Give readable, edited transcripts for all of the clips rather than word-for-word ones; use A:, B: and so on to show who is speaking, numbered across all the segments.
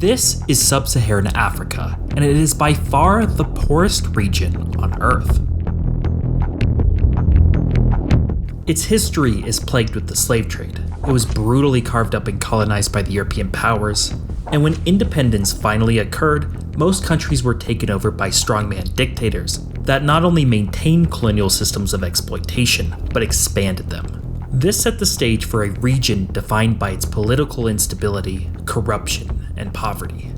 A: This is sub-Saharan Africa, and it is by far the poorest region on Earth. Its history is plagued with the slave trade. It was brutally carved up and colonized by the European powers, and when independence finally occurred, most countries were taken over by strongman dictators that not only maintained colonial systems of exploitation, but expanded them. This set the stage for a region defined by its political instability, corruption, and poverty.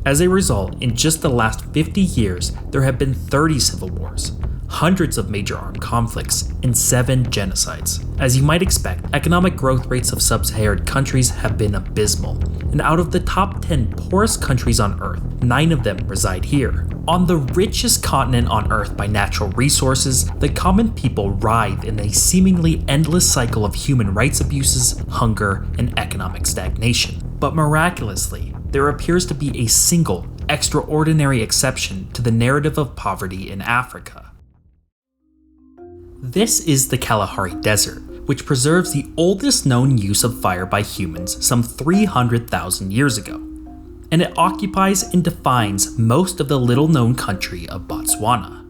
A: As a result, in just the last 50 years, there have been 30 civil wars, hundreds of major armed conflicts, and 7 genocides. As you might expect, economic growth rates of sub-Saharan countries have been abysmal, and out of the top 10 poorest countries on Earth, 9 of them reside here. On the richest continent on Earth by natural resources, the common people writhe in a seemingly endless cycle of human rights abuses, hunger, and economic stagnation. But miraculously, there appears to be a single, extraordinary exception to the narrative of poverty in Africa. This is the Kalahari Desert, which preserves the oldest known use of fire by humans some 300,000 years ago, and it occupies and defines most of the little-known country of Botswana.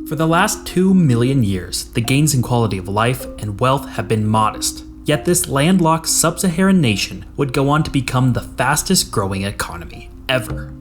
A: For the last 2 million years, the gains in quality of life and wealth have been modest, yet this landlocked sub-Saharan nation would go on to become the fastest-growing economy ever.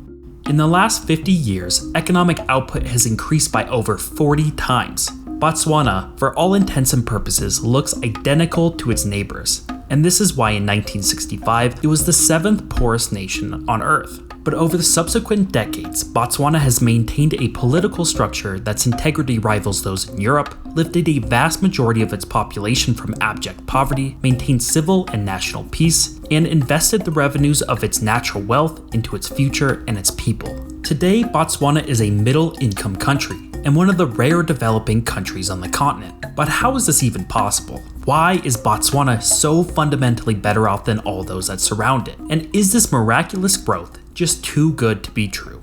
A: In the last 50 years, economic output has increased by over 40 times. Botswana, for all intents and purposes, looks identical to its neighbors, and this is why in 1965 it was the 7th poorest nation on Earth. But over the subsequent decades, Botswana has maintained a political structure that's integrity rivals those in Europe, lifted a vast majority of its population from abject poverty, maintained civil and national peace, and invested the revenues of its natural wealth into its future and its people. Today, Botswana is a middle-income country, and one of the rare developing countries on the continent. But how is this even possible? Why is Botswana so fundamentally better off than all those that surround it? And is this miraculous growth just too good to be true?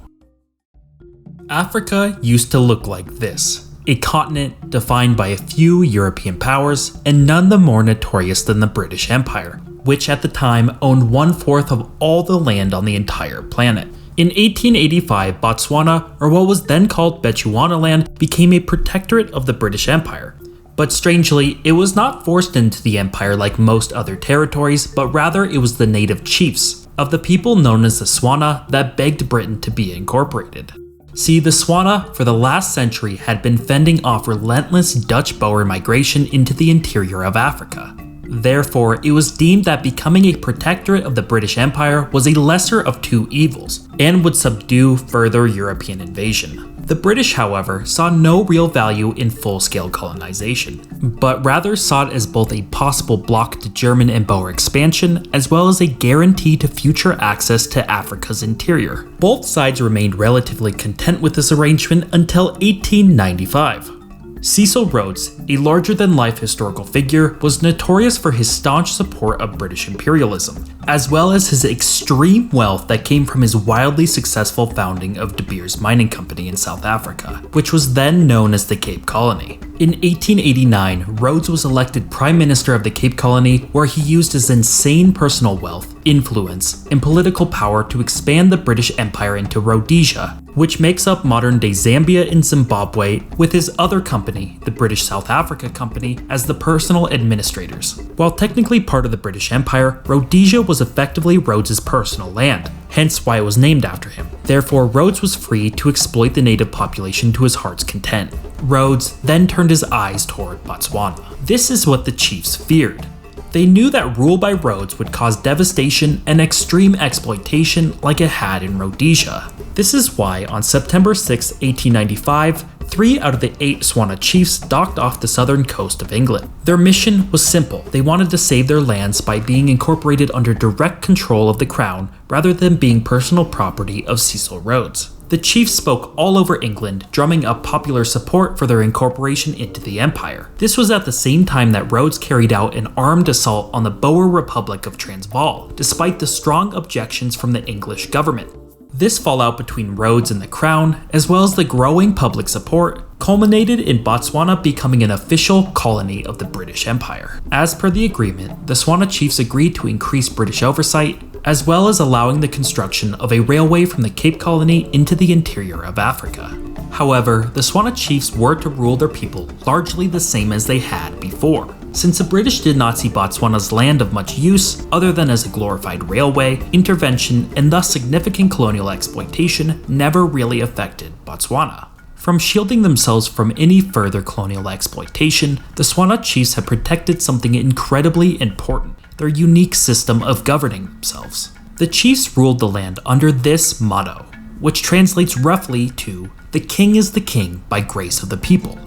A: Africa used to look like this. A continent defined by a few European powers, and none the more notorious than the British Empire, which at the time owned 1/4 of all the land on the entire planet. In 1885, Botswana, or what was then called Bechuanaland, became a protectorate of the British Empire. But strangely, it was not forced into the empire like most other territories, but rather it was the native chiefs of the people known as the Tswana that begged Britain to be incorporated. See, the Tswana for the last century had been fending off relentless Dutch Boer migration into the interior of Africa. Therefore, it was deemed that becoming a protectorate of the British Empire was a lesser of two evils, and would subdue further European invasion. The British, however, saw no real value in full-scale colonization, but rather saw it as both a possible block to German and Boer expansion, as well as a guarantee to future access to Africa's interior. Both sides remained relatively content with this arrangement until 1895. Cecil Rhodes, a larger-than-life historical figure, was notorious for his staunch support of British imperialism, as well as his extreme wealth that came from his wildly successful founding of De Beers Mining Company in South Africa, which was then known as the Cape Colony. In 1889, Rhodes was elected Prime Minister of the Cape Colony, where he used his insane personal wealth, influence, and political power to expand the British Empire into Rhodesia, which makes up modern-day Zambia and Zimbabwe, with his other company, the British South Africa Company, as the personal administrators. While technically part of the British Empire, Rhodesia was effectively Rhodes' personal land, hence why it was named after him. Therefore, Rhodes was free to exploit the native population to his heart's content. Rhodes then turned his eyes toward Botswana. This is what the chiefs feared. They knew that rule by Rhodes would cause devastation and extreme exploitation like it had in Rhodesia. This is why on September 6, 1895, 3 out of the 8 Tswana chiefs docked off the southern coast of England. Their mission was simple. They wanted to save their lands by being incorporated under direct control of the crown rather than being personal property of Cecil Rhodes. The chiefs spoke all over England, drumming up popular support for their incorporation into the empire. This was at the same time that Rhodes carried out an armed assault on the Boer Republic of Transvaal, despite the strong objections from the English government. This fallout between Rhodes and the Crown, as well as the growing public support, culminated in Botswana becoming an official colony of the British Empire. As per the agreement, the Tswana chiefs agreed to increase British oversight, as well as allowing the construction of a railway from the Cape Colony into the interior of Africa. However, the Tswana chiefs were to rule their people largely the same as they had before, since the British did not see Botswana's land of much use other than as a glorified railway. Intervention and thus significant colonial exploitation never really affected Botswana. From shielding themselves from any further colonial exploitation, the Tswana chiefs had protected something incredibly important: their unique system of governing themselves. The chiefs ruled the land under this motto, which translates roughly to "the king is the king by grace of the people."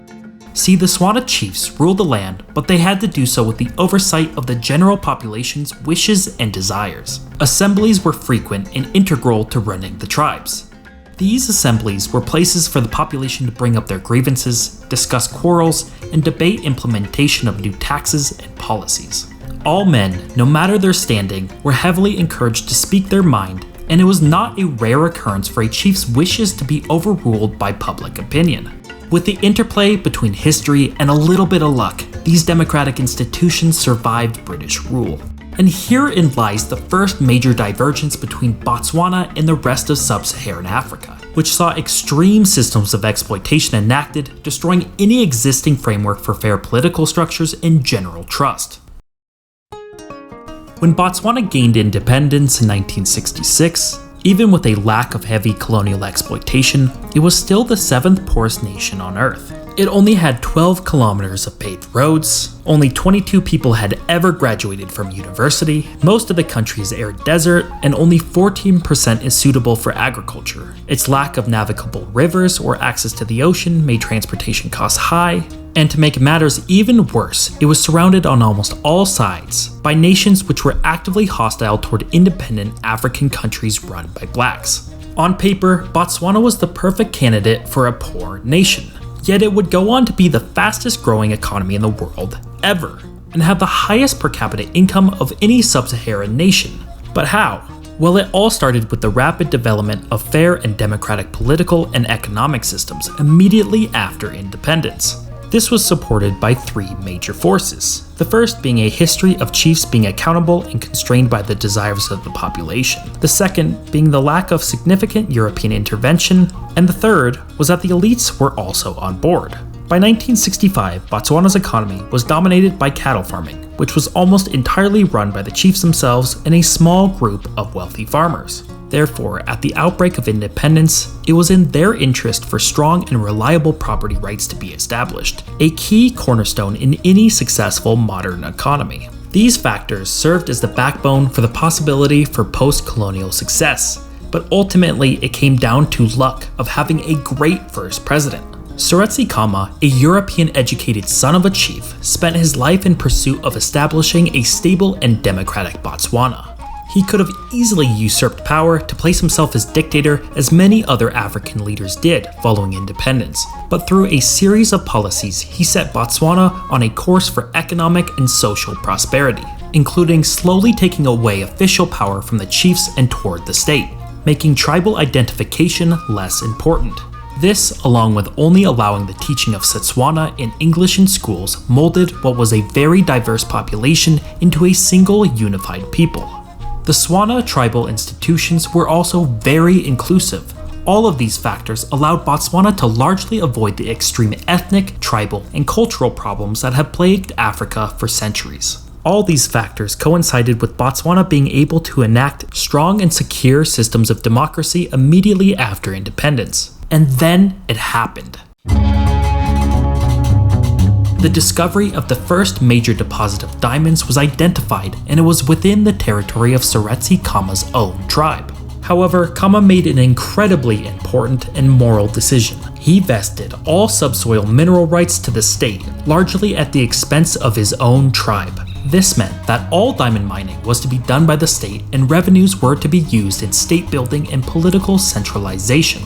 A: See, the Tswana chiefs ruled the land, but they had to do so with the oversight of the general population's wishes and desires. Assemblies were frequent and integral to running the tribes. These assemblies were places for the population to bring up their grievances, discuss quarrels, and debate implementation of new taxes and policies. All men, no matter their standing, were heavily encouraged to speak their mind, and it was not a rare occurrence for a chief's wishes to be overruled by public opinion. With the interplay between history and a little bit of luck, these democratic institutions survived British rule. And herein lies the first major divergence between Botswana and the rest of sub-Saharan Africa, which saw extreme systems of exploitation enacted, destroying any existing framework for fair political structures and general trust. When Botswana gained independence in 1966, even with a lack of heavy colonial exploitation, it was still the 7th poorest nation on Earth. It only had 12 kilometers of paved roads, only 22 people had ever graduated from university, most of the country is arid desert, and only 14% is suitable for agriculture. Its lack of navigable rivers or access to the ocean made transportation costs high, and to make matters even worse, it was surrounded on almost all sides by nations which were actively hostile toward independent African countries run by blacks. On paper, Botswana was the perfect candidate for a poor nation. Yet it would go on to be the fastest growing economy in the world ever, and have the highest per capita income of any sub-Saharan nation. But how? Well, it all started with the rapid development of fair and democratic political and economic systems immediately after independence. This was supported by 3 major forces, the first being a history of chiefs being accountable and constrained by the desires of the population, the second being the lack of significant European intervention, and the third was that the elites were also on board. By 1965, Botswana's economy was dominated by cattle farming, which was almost entirely run by the chiefs themselves and a small group of wealthy farmers. Therefore, at the outbreak of independence, it was in their interest for strong and reliable property rights to be established, a key cornerstone in any successful modern economy. These factors served as the backbone for the possibility for post-colonial success, but ultimately it came down to luck of having a great first president. Seretse Khama, a European-educated son of a chief, spent his life in pursuit of establishing a stable and democratic Botswana. He could have easily usurped power to place himself as dictator, as many other African leaders did following independence, but through a series of policies he set Botswana on a course for economic and social prosperity, including slowly taking away official power from the chiefs and toward the state, making tribal identification less important. This, along with only allowing the teaching of Setswana in English in schools, molded what was a very diverse population into a single unified people. The Tswana tribal institutions were also very inclusive. All of these factors allowed Botswana to largely avoid the extreme ethnic, tribal, and cultural problems that have plagued Africa for centuries. All these factors coincided with Botswana being able to enact strong and secure systems of democracy immediately after independence. And then it happened. The discovery of the first major deposit of diamonds was identified, and it was within the territory of Seretse Khama's own tribe. However, Khama made an incredibly important and moral decision. He vested all subsoil mineral rights to the state, largely at the expense of his own tribe. This meant that all diamond mining was to be done by the state, and revenues were to be used in state building and political centralization.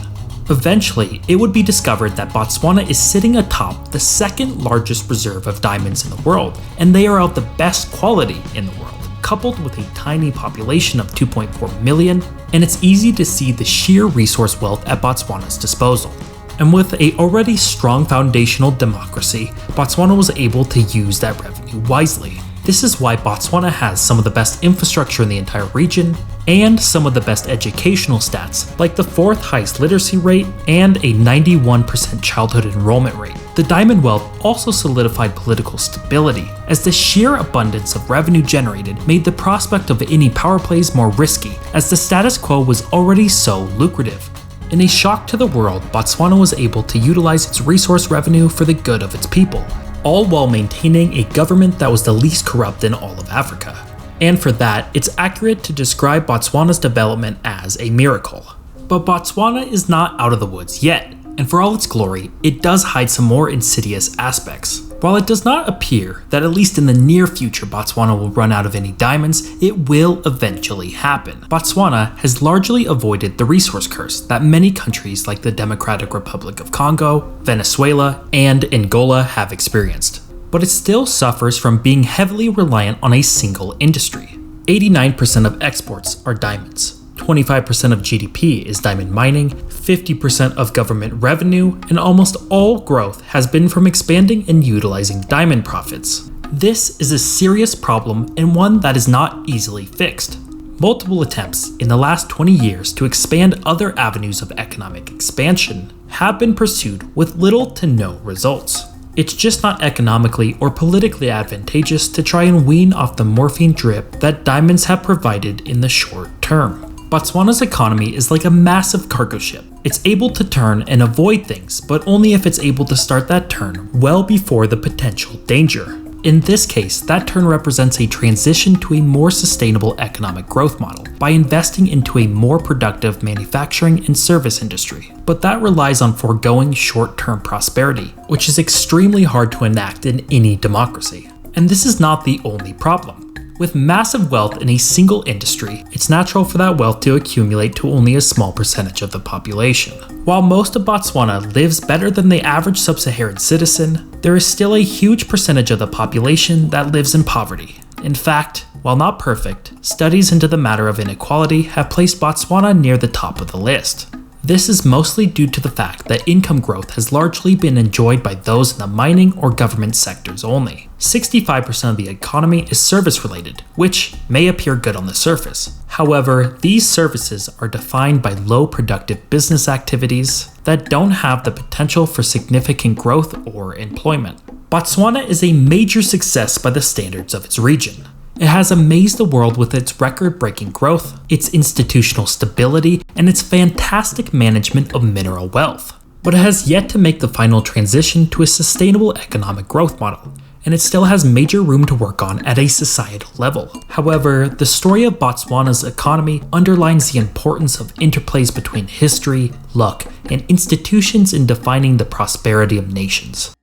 A: Eventually, it would be discovered that Botswana is sitting atop the 2nd largest reserve of diamonds in the world, and they are of the best quality in the world, coupled with a tiny population of 2.4 million, and it's easy to see the sheer resource wealth at Botswana's disposal. And with a already strong foundational democracy, Botswana was able to use that revenue wisely. This is why Botswana has some of the best infrastructure in the entire region, and some of the best educational stats, like the 4th highest literacy rate and a 91% childhood enrollment rate. The diamond wealth also solidified political stability, as the sheer abundance of revenue generated made the prospect of any power plays more risky, as the status quo was already so lucrative. In a shock to the world, Botswana was able to utilize its resource revenue for the good of its people, all while maintaining a government that was the least corrupt in all of Africa. And for that, it's accurate to describe Botswana's development as a miracle. But Botswana is not out of the woods yet, and for all its glory, it does hide some more insidious aspects. While it does not appear that at least in the near future Botswana will run out of any diamonds, it will eventually happen. Botswana has largely avoided the resource curse that many countries like the Democratic Republic of Congo, Venezuela, and Angola have experienced. But it still suffers from being heavily reliant on a single industry. 89% of exports are diamonds. 25% of GDP is diamond mining, 50% of government revenue, and almost all growth has been from expanding and utilizing diamond profits. This is a serious problem and one that is not easily fixed. Multiple attempts in the last 20 years to expand other avenues of economic expansion have been pursued with little to no results. It's just not economically or politically advantageous to try and wean off the morphine drip that diamonds have provided in the short term. Botswana's economy is like a massive cargo ship. It's able to turn and avoid things, but only if it's able to start that turn well before the potential danger. In this case, that turn represents a transition to a more sustainable economic growth model by investing into a more productive manufacturing and service industry. But that relies on foregoing short-term prosperity, which is extremely hard to enact in any democracy. And this is not the only problem. With massive wealth in a single industry, it's natural for that wealth to accumulate to only a small percentage of the population. While most of Botswana lives better than the average sub-Saharan citizen, there is still a huge percentage of the population that lives in poverty. In fact, while not perfect, studies into the matter of inequality have placed Botswana near the top of the list. This is mostly due to the fact that income growth has largely been enjoyed by those in the mining or government sectors only. 65% of the economy is service related, which may appear good on the surface. However, these services are defined by low productive business activities that don't have the potential for significant growth or employment. Botswana is a major success by the standards of its region. It has amazed the world with its record-breaking growth, its institutional stability, and its fantastic management of mineral wealth. But it has yet to make the final transition to a sustainable economic growth model, and it still has major room to work on at a societal level. However, the story of Botswana's economy underlines the importance of interplays between history, luck, and institutions in defining the prosperity of nations.